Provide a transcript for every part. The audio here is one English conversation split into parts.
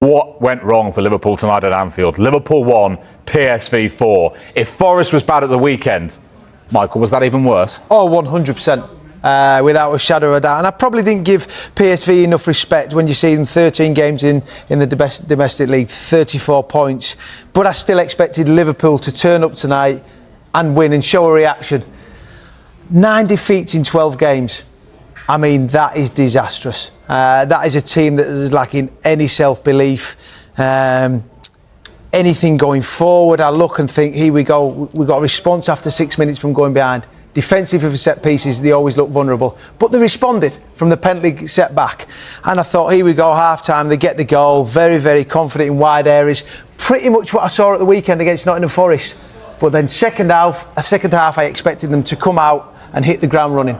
What went wrong for Liverpool tonight at Anfield? Liverpool 1, PSV 4. If Forest was bad at the weekend, Michael, was that even worse? Oh, 100%. Without a shadow of a doubt. And I probably didn't give PSV enough respect when you see them 13 games in the domestic league, 34 points. But I still expected Liverpool to turn up tonight and win and show a reaction. 9 defeats in 12 games. I mean, that is disastrous. That is a team that is lacking any self-belief, anything going forward. I look and think, here we go. We got a response after 6 minutes from going behind. Defensive of set pieces, they always look vulnerable. But they responded from the penalty set back. And I thought, here we go, half-time, they get the goal. Very, very confident in wide areas. Pretty much what I saw at the weekend against Nottingham Forest. But then second half, I expected them to come out and hit the ground running.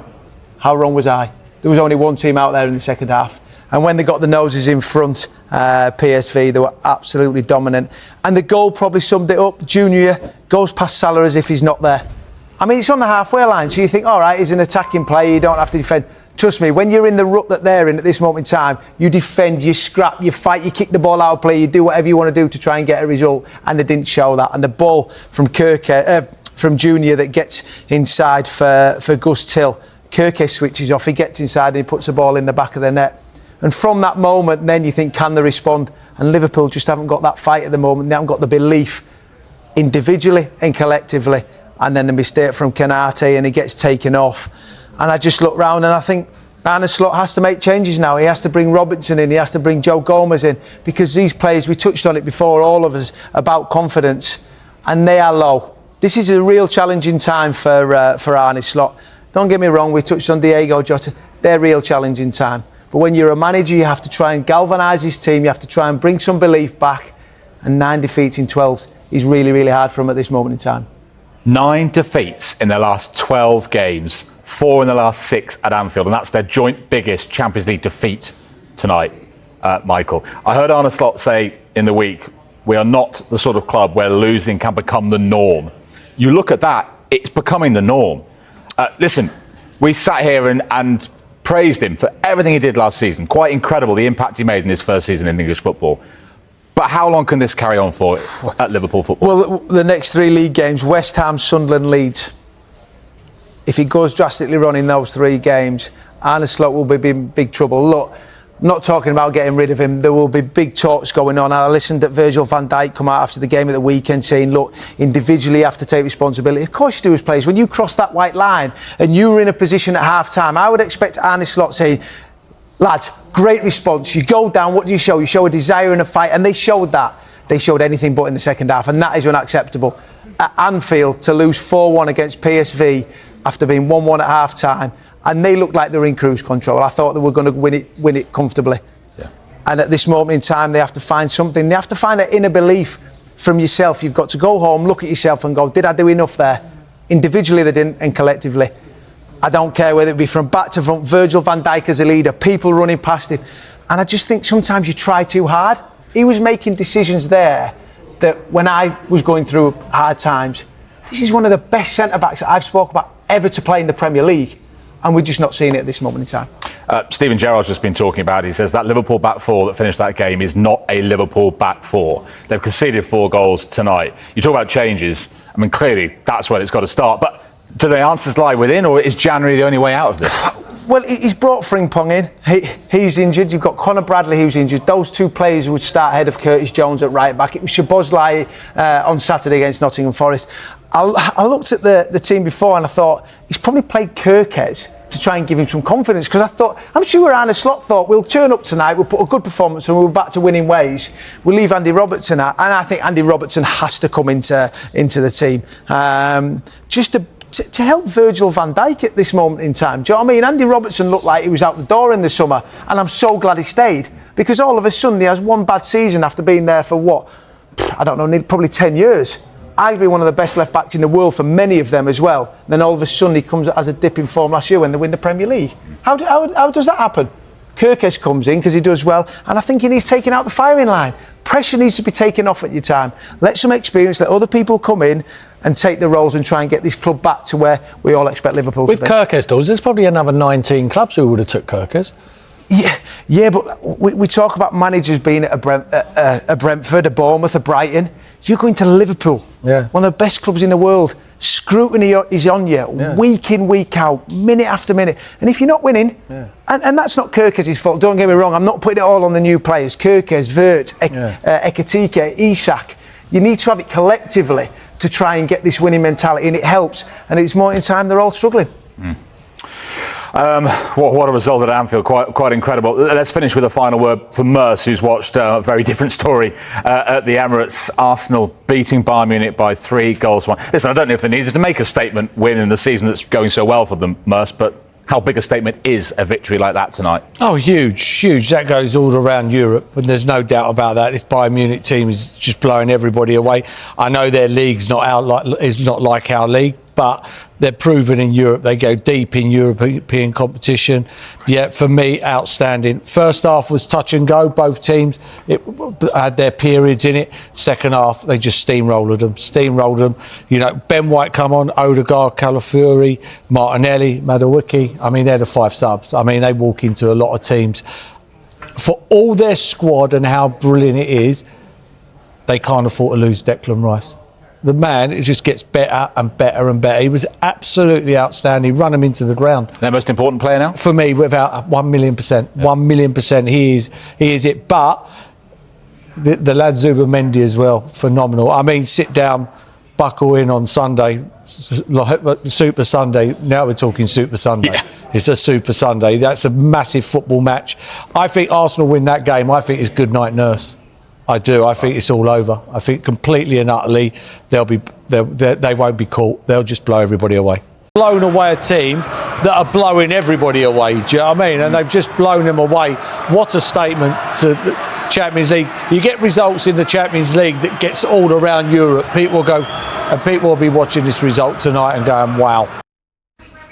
How wrong was I? There was only one team out there in the second half. And when they got the noses in front, PSV, they were absolutely dominant. And the goal probably summed it up. Junior goes past Salah as if he's not there. I mean, it's on the halfway line, so you think, all right, he's an attacking player, you don't have to defend. Trust me, when you're in the rut that they're in at this moment in time, you defend, you scrap, you fight, you kick the ball out of play, you do whatever you want to do to try and get a result, and they didn't show that. And the ball from from Junior that gets inside for Gus Till, Kirke switches off, he gets inside and he puts the ball in the back of the net. And from that moment, then you think, can they respond? And Liverpool just haven't got that fight at the moment. They haven't got the belief individually and collectively. And then the mistake from Kanate and he gets taken off. And I just look round and I think Arne Slot has to make changes now. He has to bring Robertson in, he has to bring Joe Gomez in, because these players, we touched on it before, all of us, about confidence, and they are low. This is a real challenging time for Arne Slot. Don't get me wrong, we touched on Diego Jota. They're real challenging time. But when you're a manager, you have to try and galvanise his team, you have to try and bring some belief back. And 9 defeats in 12 is really, really hard for him at this moment in time. 9 defeats in their last 12 games, 4 in the last 6 at Anfield, and that's their joint biggest Champions League defeat tonight, Michael. I heard Arne Slot say in the week, we are not the sort of club where losing can become the norm. You look at that, it's becoming the norm. Listen, we sat here and praised him for everything he did last season. Quite incredible, the impact he made in his first season in English football. But how long can this carry on for at Liverpool football? Well, the next 3 league games, West Ham, Sunderland, Leeds. If he goes drastically wrong in those 3 games, Arne Slot will be in big trouble. Look, I'm not talking about getting rid of him. There will be big talks going on. I listened to Virgil van Dijk come out after the game at the weekend saying, look, individually you have to take responsibility. Of course you do as players. When you cross that white line and you were in a position at half-time, I would expect Arne Slot saying, lads, great response. You go down, what do you show? You show a desire and a fight, and they showed that. They showed anything but in the second half, and that is unacceptable. At Anfield, to lose 4-1 against PSV after being 1-1 at half-time, and they looked like they were in cruise control. I thought they were going to win it comfortably. Yeah. And at this moment in time, they have to find something. They have to find an inner belief from yourself. You've got to go home, look at yourself and go, did I do enough there? Individually they didn't, and collectively. I don't care whether it be from back to front, Virgil van Dijk as a leader, people running past him. And I just think sometimes you try too hard. He was making decisions there that when I was going through hard times, this is one of the best centre-backs that I've spoken about ever to play in the Premier League. And we're just not seeing it at this moment in time. Steven Gerrard's just been talking about it. He says that Liverpool back 4 that finished that game is not a Liverpool back 4. They've conceded 4 goals tonight. You talk about changes. I mean, clearly that's where it's got to start. But do the answers lie within, or is January the only way out of this? Well, he's brought Frimpong in. He's injured. You've got Conor Bradley who's injured. Those 2 players would start ahead of Curtis Jones at right back. It was Szoboszlai on Saturday against Nottingham Forest. I looked at the team before and I thought he's probably played Kirkes to try and give him some confidence, because I'm sure Arne Slot thought we'll turn up tonight, we'll put a good performance and we're back to winning ways. We'll leave Andy Robertson out, and I think Andy Robertson has to come into the team just to help Virgil van Dijk at this moment in time. Do you know what I mean? Andy Robertson looked like he was out the door in the summer, and I'm so glad he stayed, because all of a sudden he has 1 bad season after being there for what? I don't know, probably 10 years. Arguably one of the best left backs in the world for many of them as well. Then all of a sudden he comes as a dip in form last year when they win the Premier League. How does that happen? Kirkes comes in because he does well, and I think he needs taking out the firing line. Pressure needs to be taken off at your time. Let some experience, let other people come in and take the roles and try and get this club back to where we all expect Liverpool to be. With Kirkes, there's probably another 19 clubs who would have took Kirkes. Yeah, but we talk about managers being at a Brentford, a Bournemouth, a Brighton. You're going to Liverpool, one of the best clubs in the world. Scrutiny is on you, week in, week out, minute after minute. And if you're not winning, and that's not Kirkes' fault, don't get me wrong, I'm not putting it all on the new players. Kirkes, Vert, Ekitike, Isak. You need to have it collectively to try and get this winning mentality, and it helps. And at this moment in time, they're all struggling. What a result at Anfield, quite incredible. Let's finish with a final word for Merce, who's watched a very different story at the Emirates. Arsenal beating Bayern Munich by 3 goals to 1. Listen, I don't know if they needed to make a statement win in the season that's going so well for them, Merce, but how big a statement is a victory like that tonight? Oh, huge. That goes all around Europe, and there's no doubt about that. This Bayern Munich team is just blowing everybody away. I know their league's not like our league, but they're proven in Europe. They go deep in European competition. Yeah, for me, outstanding. First half was touch and go. Both teams had their periods in it. Second half, they just steamrolled them. You know, Ben White come on, Odegaard, Calafiori, Martinelli, Madueke. I mean, they're the 5 subs. I mean, they walk into a lot of teams. For all their squad and how brilliant it is, they can't afford to lose Declan Rice. The man, it just gets better and better and better. He was absolutely outstanding. Run him into the ground. Their most important player now? For me, without 1,000,000%. 1,000,000%. He is it. But the lad Zubamendi as well, phenomenal. I mean, sit down, buckle in on Sunday, Super Sunday. Now we're talking Super Sunday. Yeah. It's a Super Sunday. That's a massive football match. I think Arsenal win that game. I think it's good night, Nurse. I do. I think it's all over. I think completely and utterly they won't be caught. They'll just blow everybody away. Blown away a team that are blowing everybody away. Do you know what I mean? And they've just blown them away. What a statement to the Champions League. You get results in the Champions League that gets all around Europe. People will go, and people will be watching this result tonight and going, wow.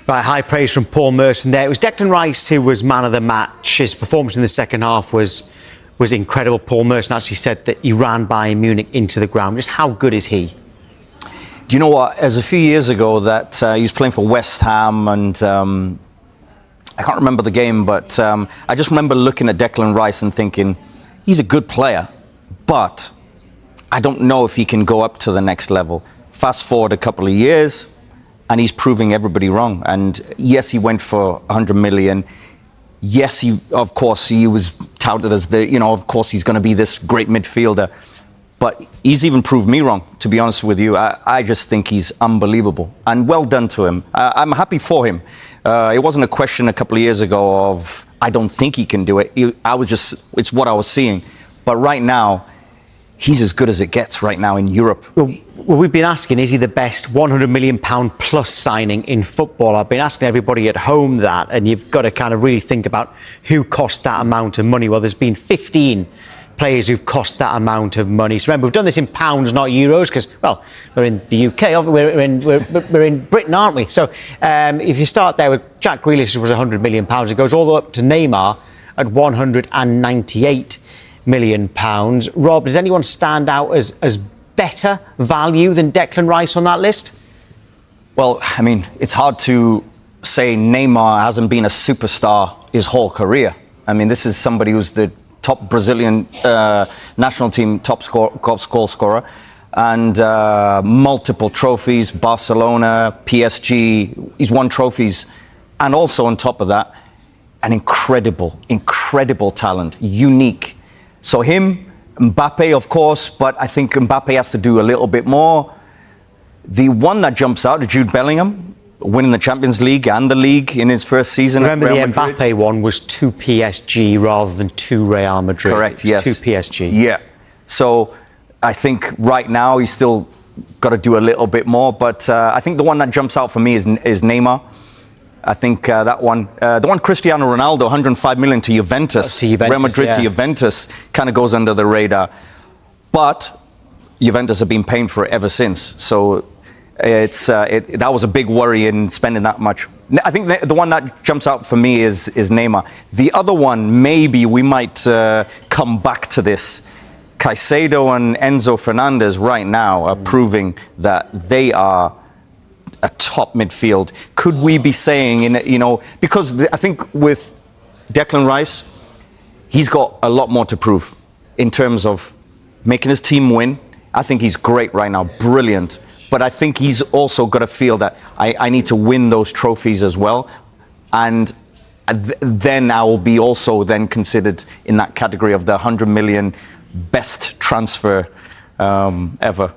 Right, high praise from Paul Merson there. It was Declan Rice who was man of the match. His performance in the second half was incredible. Paul Merson actually said that he ran Bayern Munich into the ground. Just how good is he? Do you know what? As a few years ago that he was playing for West Ham, and I can't remember the game, but I just remember looking at Declan Rice and thinking, he's a good player, but I don't know if he can go up to the next level. Fast forward a couple of years, and he's proving everybody wrong. And yes, he went for 100 million. Yes, he was touted as of course he's going to be this great midfielder. But he's even proved me wrong, to be honest with you. I just think he's unbelievable. And well done to him. I'm happy for him. It wasn't a question a couple of years ago of, I don't think he can do it. It's what I was seeing. But right now, he's as good as it gets right now in Europe. Well, we've been asking, is he the best £100 million plus signing in football? I've been asking everybody at home that, and you've got to kind of really think about who cost that amount of money. Well, there's been 15 players who've cost that amount of money. So remember, we've done this in pounds, not euros, because, well, we're in the UK, we're in Britain, aren't we? So if you start there with Jack Grealish, was £100 million. It goes all the way up to Neymar at £198 million. Rob, does anyone stand out as better value than Declan Rice on that list? Well, I mean, it's hard to say Neymar hasn't been a superstar his whole career. I mean, this is somebody who's the top Brazilian national team top goal scorer, and multiple trophies, Barcelona, PSG. He's won trophies, and also on top of that, an incredible talent, unique. So him, Mbappe, of course, but I think Mbappe has to do a little bit more. The one that jumps out, Jude Bellingham, winning the Champions League and the league in his first season. Remember, at Real the Mbappe one was to PSG rather than to Real Madrid. Correct, yes. To PSG. Yeah. So I think right now he's still got to do a little bit more. But I think the one that jumps out for me is Neymar. I think that one, the one Cristiano Ronaldo, 105 million to Juventus, Real Madrid to Juventus, kind of goes under the radar. But Juventus have been paying for it ever since. So that was a big worry in spending that much. I think the one that jumps out for me is Neymar. The other one, maybe we might come back to this. Caicedo and Enzo Fernandez right now are proving that they are a top midfield. Could we be saying, because I think with Declan Rice, he's got a lot more to prove in terms of making his team win. I think he's great right now, brilliant. But I think he's also got to feel that I need to win those trophies as well. And then I will be also then considered in that category of the 100 million best transfer ever.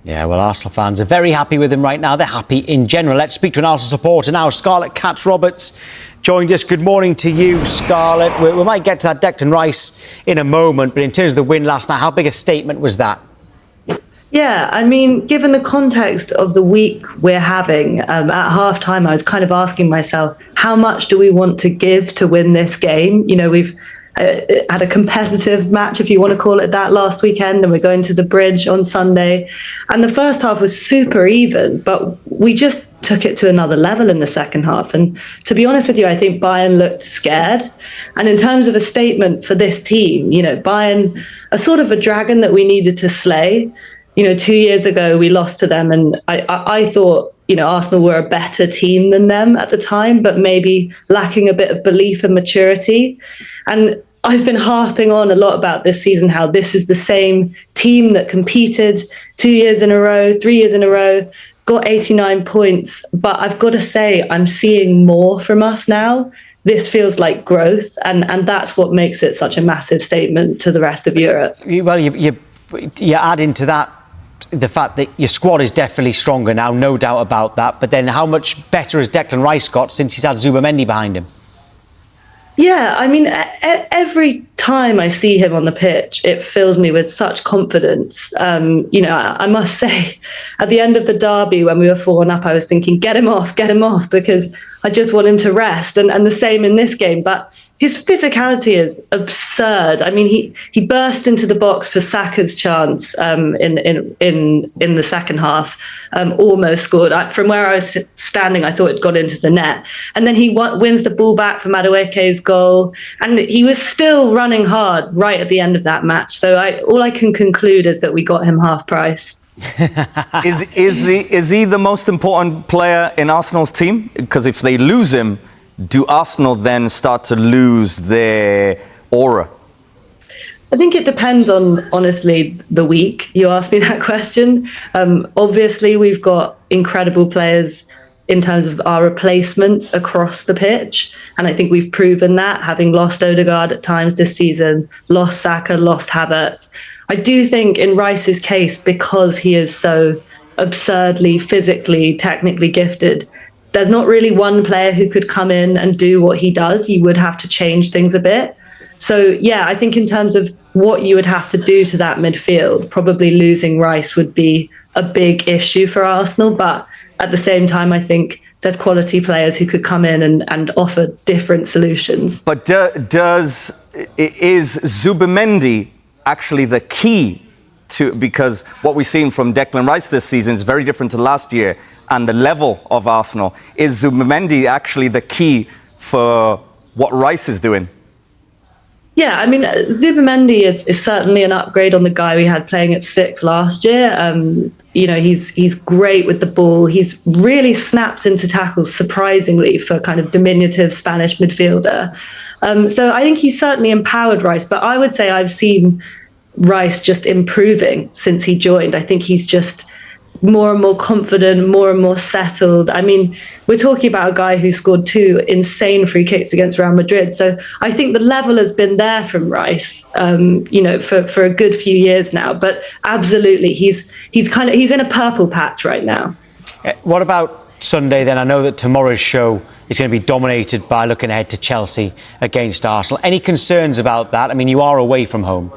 Yeah, well, Arsenal fans are very happy with him right now. They're happy in general. Let's speak to an Arsenal supporter now. Scarlett Katz-Roberts joined us. Good morning to you, Scarlett. We might get to that Declan Rice in a moment, but in terms of the win last night, how big a statement was that? Yeah, I mean, given the context of the week we're having, at half-time, I was kind of asking myself, how much do we want to give to win this game? You know, we've had a competitive match, if you want to call it that, last weekend, and we're going to the Bridge on Sunday. And the first half was super even, but we just took it to another level in the second half. And to be honest with you, I think Bayern looked scared. And in terms of a statement for this team, you know, Bayern are sort of a dragon that we needed to slay. You know, 2 years ago, we lost to them, and I thought, you know, Arsenal were a better team than them at the time, but maybe lacking a bit of belief and maturity. And I've been harping on a lot about this season, how this is the same team that competed 2 years in a row, 3 years in a row, got 89 points. But I've got to say, I'm seeing more from us now. This feels like growth, and that's what makes it such a massive statement to the rest of Europe. Well, you add into that the fact that your squad is definitely stronger now, no doubt about that. But then how much better has Declan Rice got since he's had Zubamendi behind him? Yeah, I mean, every time I see him on the pitch, it fills me with such confidence. You know, I must say, at the end of the derby, when we were 4-1 up, I was thinking, get him off, because I just want him to rest. And the same in this game. But his physicality is absurd. I mean, he burst into the box for Saka's chance in the second half, almost scored. From where I was standing, I thought it got into the net. And then he wins the ball back for Madueke's goal. And he was still running hard right at the end of that match. So all I can conclude is that we got him half price. Is he the most important player in Arsenal's team? Because if they lose him, do Arsenal then start to lose their aura? I think it depends on, honestly, the week. You asked me that question. Obviously, we've got incredible players in terms of our replacements across the pitch. And I think we've proven that, having lost Odegaard at times this season, lost Saka, lost Havertz. I do think in Rice's case, because he is so absurdly, physically, technically gifted, there's not really one player who could come in and do what he does. You would have to change things a bit. So, yeah, I think in terms of what you would have to do to that midfield, probably losing Rice would be a big issue for Arsenal. But at the same time, I think there's quality players who could come in and offer different solutions. But is Zubamendi actually the key to, because what we've seen from Declan Rice this season is very different to last year, and the level of Arsenal. Is Zubamendi actually the key for what Rice is doing? Yeah, I mean, Zubamendi is certainly an upgrade on the guy we had playing at 6 last year. You know, he's great with the ball. He's really snaps into tackles, surprisingly, for kind of diminutive Spanish midfielder. So I think he's certainly empowered Rice, but I would say I've seen Rice just improving since he joined. I think he's just more and more confident, more and more settled. I mean, we're talking about a guy who scored 2 insane free kicks against Real Madrid. So I think the level has been there from Rice, you know, for a good few years now. But absolutely, he's in a purple patch right now. What about Sunday then? I know that tomorrow's show is going to be dominated by looking ahead to Chelsea against Arsenal. Any concerns about that? I mean, you are away from home.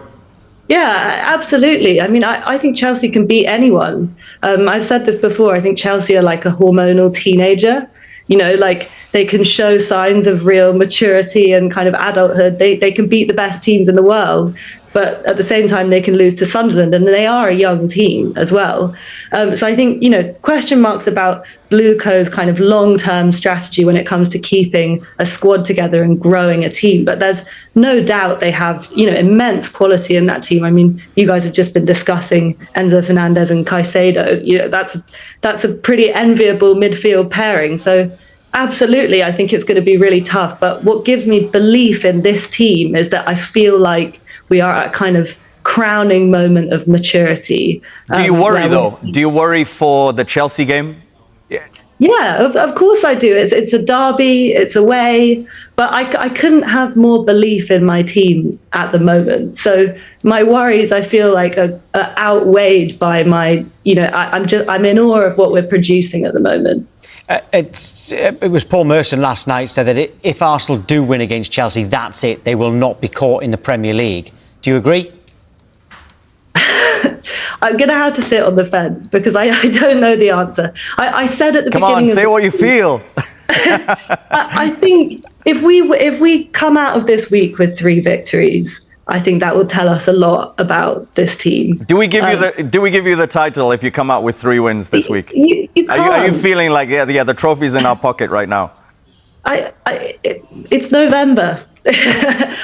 Yeah, absolutely. I mean, I think Chelsea can beat anyone. I've said this before. I think Chelsea are like a hormonal teenager. You know, like they can show signs of real maturity and kind of adulthood. They can beat the best teams in the world. But at the same time, they can lose to Sunderland, and they are a young team as well. So I think, you know, question marks about Blue Co's kind of long-term strategy when it comes to keeping a squad together and growing a team. But there's no doubt they have, you know, immense quality in that team. I mean, you guys have just been discussing Enzo Fernandez and Caicedo. You know, that's a pretty enviable midfield pairing. So, Absolutely. I think it's going to be really tough. But what gives me belief in this team is that I feel like we are at a kind of crowning moment of maturity. Do you worry, though? Do you worry for the Chelsea game? Yeah, of course I do. It's a derby, it's away, but I couldn't have more belief in my team at the moment. So my worries, I feel like, are outweighed by my, I'm in awe of what we're producing at the moment. It was Paul Merson last night said that if Arsenal do win against Chelsea, that's it. They will not be caught in the Premier League. Do you agree? I'm going to have to sit on the fence because I don't know the answer. I said at the beginning... Come on, say what you feel. I think if we come out of this week with 3 victories, I think that will tell us a lot about this team. Do we give you the title if you come out with 3 wins this week? You can't. Are you feeling like the trophy's in our pocket right now? It's November.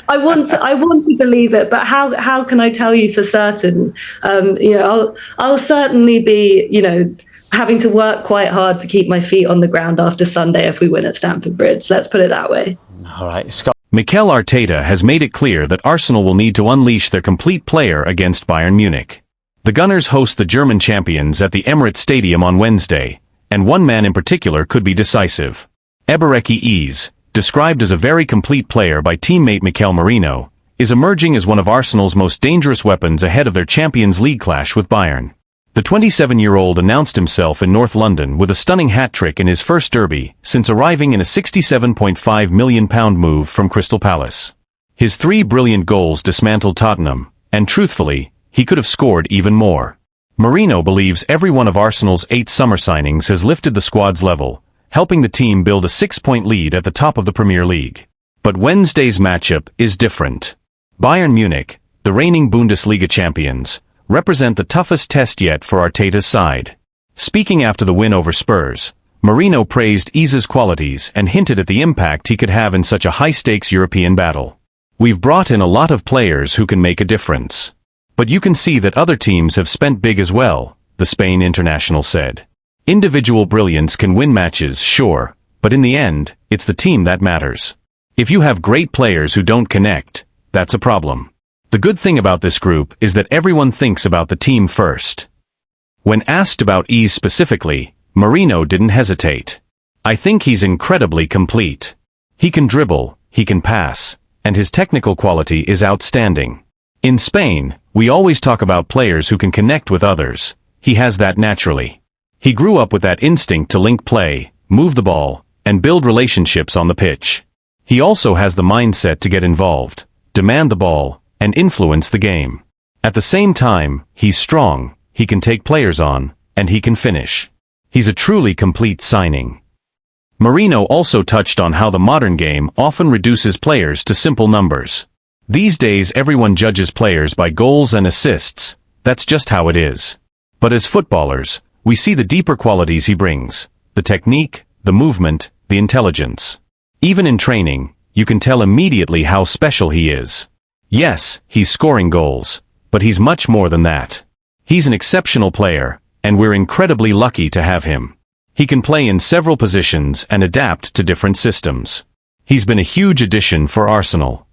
I want to believe it, but how can I tell you for certain? I'll certainly be having to work quite hard to keep my feet on the ground after Sunday if we win at Stamford Bridge. Let's put it that way. All right, Scott. Mikel Arteta has made it clear that Arsenal will need to unleash their complete player against Bayern Munich. The Gunners host the German champions at the Emirates Stadium on Wednesday, and one man in particular could be decisive. Ebereki Eze, described as a very complete player by teammate Mikel Merino, is emerging as one of Arsenal's most dangerous weapons ahead of their Champions League clash with Bayern. The 27-year-old announced himself in North London with a stunning hat-trick in his first derby since arriving in a £67.5 million move from Crystal Palace. His 3 brilliant goals dismantled Tottenham, and truthfully, he could have scored even more. Merino believes every one of Arsenal's 8 summer signings has lifted the squad's level, helping the team build a 6-point lead at the top of the Premier League. But Wednesday's matchup is different. Bayern Munich, the reigning Bundesliga champions, represent the toughest test yet for Arteta's side. Speaking after the win over Spurs, Merino praised Eze's qualities and hinted at the impact he could have in such a high-stakes European battle. "We've brought in a lot of players who can make a difference. But you can see that other teams have spent big as well," the Spain international said. "Individual brilliance can win matches, sure, but in the end, it's the team that matters. If you have great players who don't connect, that's a problem. The good thing about this group is that everyone thinks about the team first." When asked about Eze specifically, Merino didn't hesitate. "I think he's incredibly complete. He can dribble, he can pass, and his technical quality is outstanding. In Spain, we always talk about players who can connect with others. He has that naturally. He grew up with that instinct to link play, move the ball, and build relationships on the pitch. He also has the mindset to get involved, demand the ball, and influence the game. At the same time, he's strong, he can take players on, and he can finish. He's a truly complete signing." Merino also touched on how the modern game often reduces players to simple numbers. "These days everyone judges players by goals and assists, that's just how it is. But as footballers, we see the deeper qualities he brings, the technique, the movement, the intelligence. Even in training, you can tell immediately how special he is. Yes, he's scoring goals, but he's much more than that. He's an exceptional player, and we're incredibly lucky to have him. He can play in several positions and adapt to different systems. He's been a huge addition for Arsenal."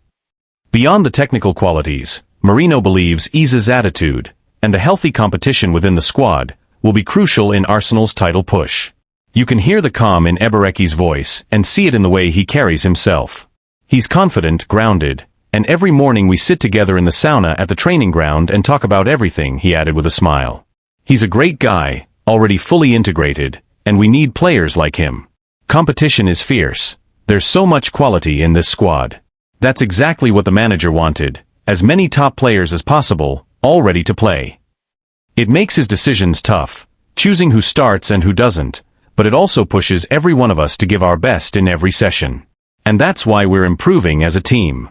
Beyond the technical qualities, Merino believes Eze's attitude, and the healthy competition within the squad, will be crucial in Arsenal's title push. You can hear the calm in Ebereki's voice and see it in the way he carries himself. He's confident, grounded, and every morning we sit together in the sauna at the training ground and talk about everything, he added with a smile. "He's a great guy, already fully integrated, and we need players like him. Competition is fierce. There's so much quality in this squad. That's exactly what the manager wanted, as many top players as possible, all ready to play. It makes his decisions tough, choosing who starts and who doesn't, but it also pushes every one of us to give our best in every session. And that's why we're improving as a team."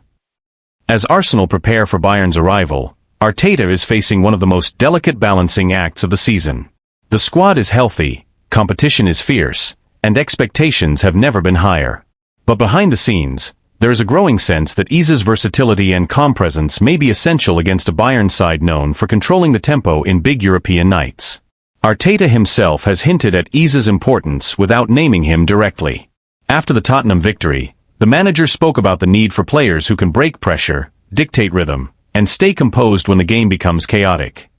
As Arsenal prepare for Bayern's arrival, Arteta is facing one of the most delicate balancing acts of the season. The squad is healthy, competition is fierce, and expectations have never been higher. But behind the scenes, there is a growing sense that Eze's versatility and calm presence may be essential against a Bayern side known for controlling the tempo in big European nights. Arteta himself has hinted at Eze's importance without naming him directly. After the Tottenham victory, the manager spoke about the need for players who can break pressure, dictate rhythm, and stay composed when the game becomes chaotic.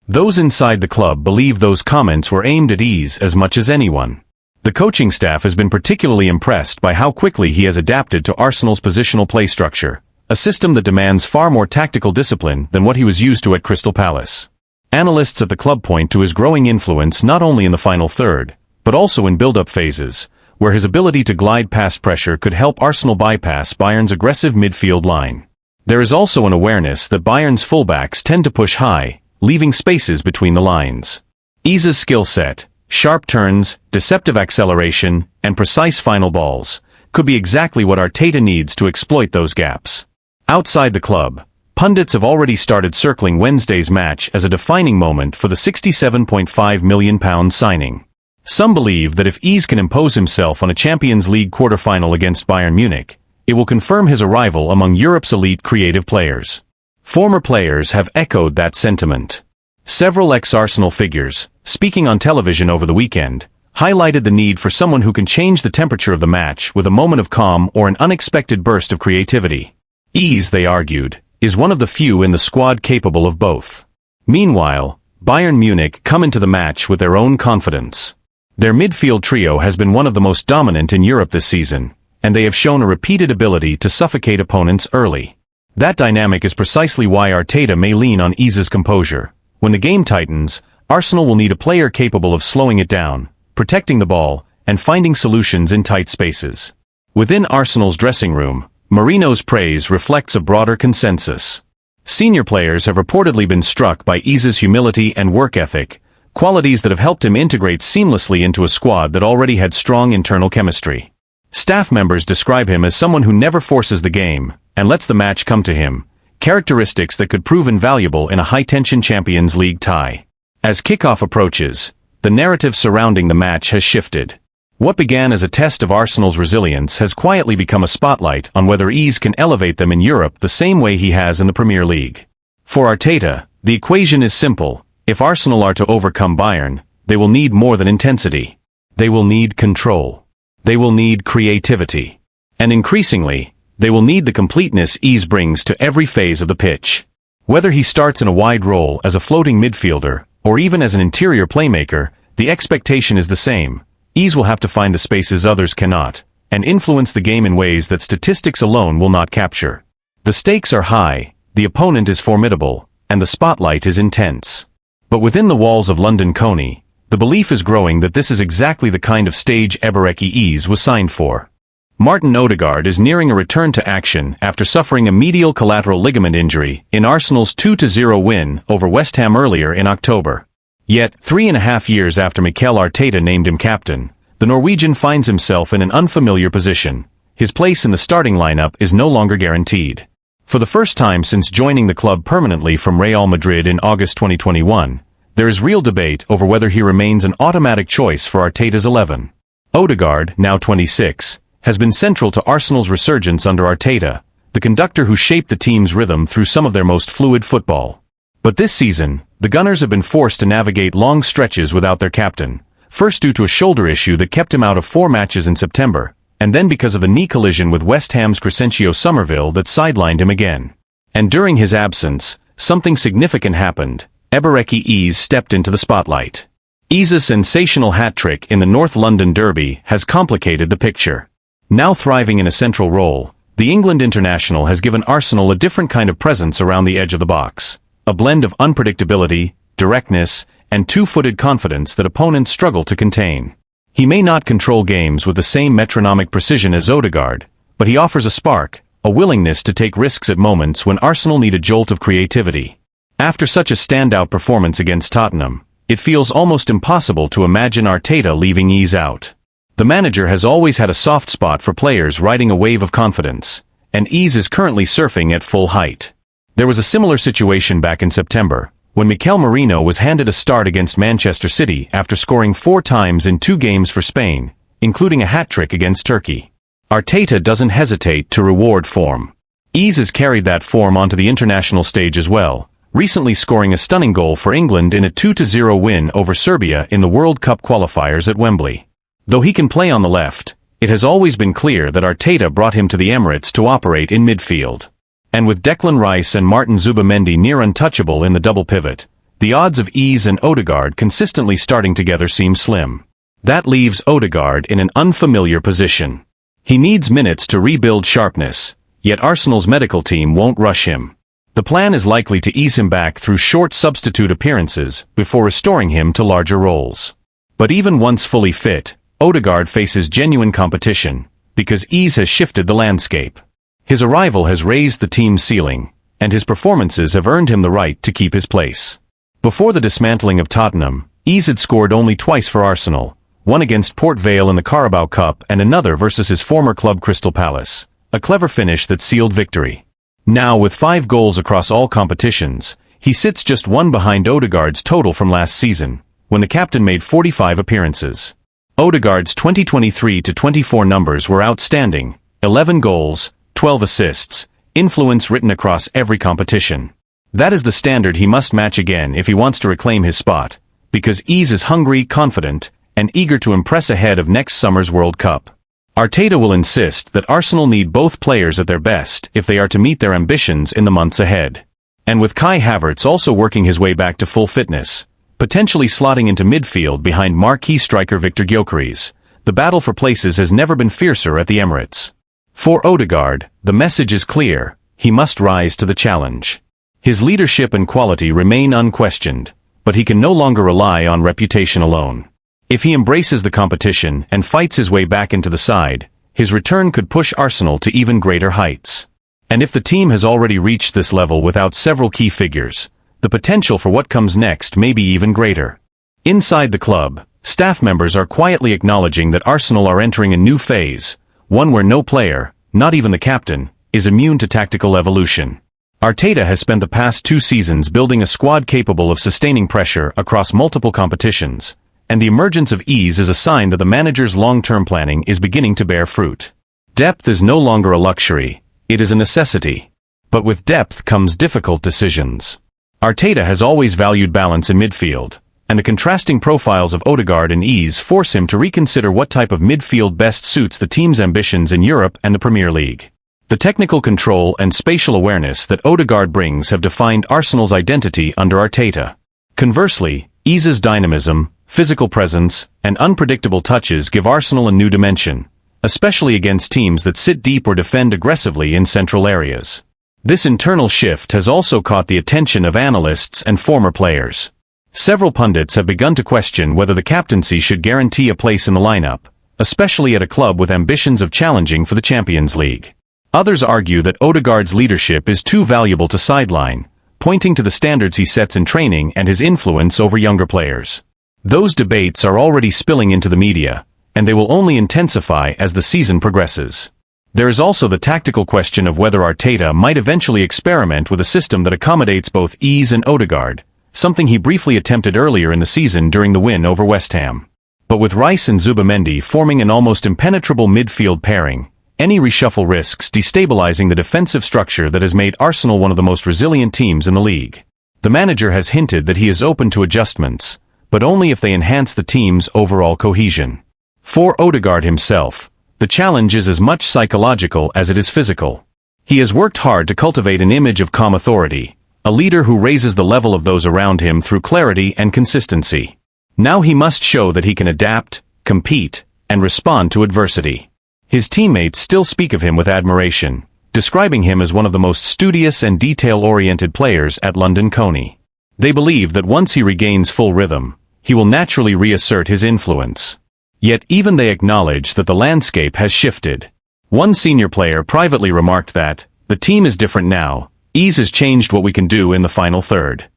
Those inside the club believe those comments were aimed at Ease as much as anyone. The coaching staff has been particularly impressed by how quickly he has adapted to Arsenal's positional play structure, a system that demands far more tactical discipline than what he was used to at Crystal Palace. Analysts at the club point to his growing influence not only in the final third, but also in build-up phases, where his ability to glide past pressure could help Arsenal bypass Bayern's aggressive midfield line. There is also an awareness that Bayern's fullbacks tend to push high, leaving spaces between the lines. Ease's skill set, sharp turns, deceptive acceleration, and precise final balls, could be exactly what Arteta needs to exploit those gaps. Outside the club, pundits have already started circling Wednesday's match as a defining moment for the £67.5 million signing. Some believe that if Ease can impose himself on a Champions League quarter-final against Bayern Munich, it will confirm his arrival among Europe's elite creative players. Former players have echoed that sentiment. Several ex-Arsenal figures, speaking on television over the weekend, highlighted the need for someone who can change the temperature of the match with a moment of calm or an unexpected burst of creativity. Ease, they argued, is one of the few in the squad capable of both. Meanwhile, Bayern Munich come into the match with their own confidence. Their midfield trio has been one of the most dominant in Europe this season, and they have shown a repeated ability to suffocate opponents early. That dynamic is precisely why Arteta may lean on Ease's composure. When the game tightens, Arsenal will need a player capable of slowing it down, protecting the ball, and finding solutions in tight spaces. Within Arsenal's dressing room, Mourinho's praise reflects a broader consensus. Senior players have reportedly been struck by Ease's humility and work ethic, qualities that have helped him integrate seamlessly into a squad that already had strong internal chemistry. Staff members describe him as someone who never forces the game and lets the match come to him, characteristics that could prove invaluable in a high-tension Champions League tie. As kickoff approaches, the narrative surrounding the match has shifted. What began as a test of Arsenal's resilience has quietly become a spotlight on whether Ease can elevate them in Europe the same way he has in the Premier League. For Arteta, the equation is simple. If Arsenal are to overcome Bayern, they will need more than intensity. They will need control. They will need creativity. And increasingly, they will need the completeness Ease brings to every phase of the pitch. Whether he starts in a wide role as a floating midfielder, or even as an interior playmaker, the expectation is the same. Ease will have to find the spaces others cannot, and influence the game in ways that statistics alone will not capture. The stakes are high, the opponent is formidable, and the spotlight is intense. But within the walls of London Coney, the belief is growing that this is exactly the kind of stage Ebereki Ease was signed for. Martin Odegaard is nearing a return to action after suffering a medial collateral ligament injury in Arsenal's 2-0 win over West Ham earlier in October. Yet, 3.5 years after Mikel Arteta named him captain, the Norwegian finds himself in an unfamiliar position. His place in the starting lineup is no longer guaranteed. For the first time since joining the club permanently from Real Madrid in August 2021, there is real debate over whether he remains an automatic choice for Arteta's 11. Odegaard, now 26, has been central to Arsenal's resurgence under Arteta, the conductor who shaped the team's rhythm through some of their most fluid football. But this season, the Gunners have been forced to navigate long stretches without their captain, first due to a shoulder issue that kept him out of 4 matches in September, and then because of a knee collision with West Ham's Crescencio Somerville that sidelined him again. And during his absence, something significant happened. Ebereki Ease stepped into the spotlight. Ease's sensational hat-trick in the North London Derby has complicated the picture. Now thriving in a central role, the England international has given Arsenal a different kind of presence around the edge of the box. A blend of unpredictability, directness, and two-footed confidence that opponents struggle to contain. He may not control games with the same metronomic precision as Odegaard, but he offers a spark, a willingness to take risks at moments when Arsenal need a jolt of creativity. After such a standout performance against Tottenham, it feels almost impossible to imagine Arteta leaving Ease out. The manager has always had a soft spot for players riding a wave of confidence, and Ease is currently surfing at full height. There was a similar situation back in September, when Mikel Merino was handed a start against Manchester City after scoring 4 times in 2 games for Spain, including a hat-trick against Turkey. Arteta doesn't hesitate to reward form. Ease has carried that form onto the international stage as well, recently scoring a stunning goal for England in a 2-0 win over Serbia in the World Cup qualifiers at Wembley. Though he can play on the left, It has always been clear that Arteta brought him to the Emirates to operate in midfield. And with Declan Rice and Martin Zubimendi near untouchable in the double pivot, the odds of Ease and Odegaard consistently starting together seem slim. That leaves Odegaard in an unfamiliar position. He needs minutes to rebuild sharpness, yet Arsenal's medical team won't rush him. The plan is likely to ease him back through short substitute appearances before restoring him to larger roles. But even once fully fit, Odegaard faces genuine competition, because Ease has shifted the landscape. His arrival has raised the team's ceiling, and his performances have earned him the right to keep his place. Before the dismantling of Tottenham, Ease had scored only twice for Arsenal, one against Port Vale in the Carabao Cup and another versus his former club Crystal Palace, a clever finish that sealed victory. Now, with 5 goals across all competitions, he sits just one behind Odegaard's total from last season, when the captain made 45 appearances. Odegaard's 2023-24 numbers were outstanding: 11 goals, 12 assists, influence written across every competition. That is the standard he must match again if he wants to reclaim his spot, because Ease is hungry, confident, and eager to impress ahead of next summer's World Cup. Arteta will insist that Arsenal need both players at their best if they are to meet their ambitions in the months ahead. And with Kai Havertz also working his way back to full fitness, potentially slotting into midfield behind marquee striker Victor Gyökeres, the battle for places has never been fiercer at the Emirates. For Odegaard, the message is clear: he must rise to the challenge. His leadership and quality remain unquestioned, but he can no longer rely on reputation alone. If he embraces the competition and fights his way back into the side, his return could push Arsenal to even greater heights. And if the team has already reached this level without several key figures, the potential for what comes next may be even greater. Inside the club, staff members are quietly acknowledging that Arsenal are entering a new phase, one where no player, not even the captain, is immune to tactical evolution. Arteta has spent the past 2 seasons building a squad capable of sustaining pressure across multiple competitions, and the emergence of Ease is a sign that the manager's long-term planning is beginning to bear fruit. Depth is no longer a luxury, it is a necessity. But with depth comes difficult decisions. Arteta has always valued balance in midfield, and the contrasting profiles of Odegaard and Ease force him to reconsider what type of midfield best suits the team's ambitions in Europe and the Premier League. The technical control and spatial awareness that Odegaard brings have defined Arsenal's identity under Arteta. Conversely, Ease's dynamism, physical presence, and unpredictable touches give Arsenal a new dimension, especially against teams that sit deep or defend aggressively in central areas. This internal shift has also caught the attention of analysts and former players. Several pundits have begun to question whether the captaincy should guarantee a place in the lineup, especially at a club with ambitions of challenging for the Champions League. Others argue that Odegaard's leadership is too valuable to sideline, pointing to the standards he sets in training and his influence over younger players. Those debates are already spilling into the media, and they will only intensify as the season progresses. There is also the tactical question of whether Arteta might eventually experiment with a system that accommodates both Ease and Odegaard, something he briefly attempted earlier in the season during the win over West Ham. But with Rice and Zubimendi forming an almost impenetrable midfield pairing, any reshuffle risks destabilizing the defensive structure that has made Arsenal one of the most resilient teams in the league. The manager has hinted that he is open to adjustments, but only if they enhance the team's overall cohesion. For Odegaard himself, the challenge is as much psychological as it is physical. He has worked hard to cultivate an image of calm authority, a leader who raises the level of those around him through clarity and consistency. Now he must show that he can adapt, compete, and respond to adversity. His teammates still speak of him with admiration, describing him as one of the most studious and detail-oriented players at London Coney. They believe that once he regains full rhythm, he will naturally reassert his influence. Yet even they acknowledge that the landscape has shifted. One senior player privately remarked that, "The team is different now, Ease has changed what we can do in the final third."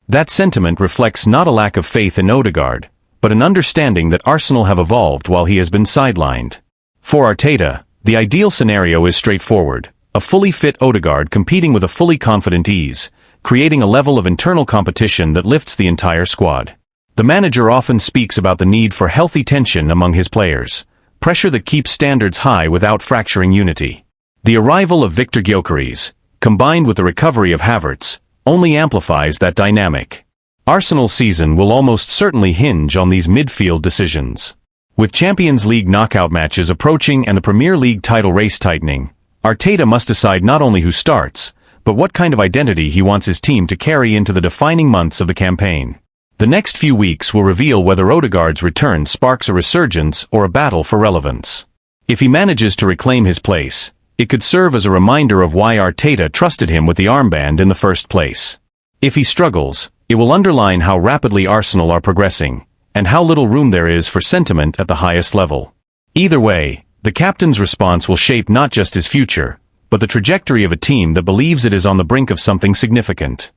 That sentiment reflects not a lack of faith in Odegaard, but an understanding that Arsenal have evolved while he has been sidelined. For Arteta, the ideal scenario is straightforward: a fully fit Odegaard competing with a fully confident Ease, creating a level of internal competition that lifts the entire squad. The manager often speaks about the need for healthy tension among his players, pressure that keeps standards high without fracturing unity. The arrival of Victor Gyökeres, combined with the recovery of Havertz, only amplifies that dynamic. Arsenal's season will almost certainly hinge on these midfield decisions. With Champions League knockout matches approaching and the Premier League title race tightening, Arteta must decide not only who starts, but what kind of identity he wants his team to carry into the defining months of the campaign. The next few weeks will reveal whether Odegaard's return sparks a resurgence or a battle for relevance. If he manages to reclaim his place, it could serve as a reminder of why Arteta trusted him with the armband in the first place. If he struggles, it will underline how rapidly Arsenal are progressing, and how little room there is for sentiment at the highest level. Either way, the captain's response will shape not just his future, but the trajectory of a team that believes it is on the brink of something significant.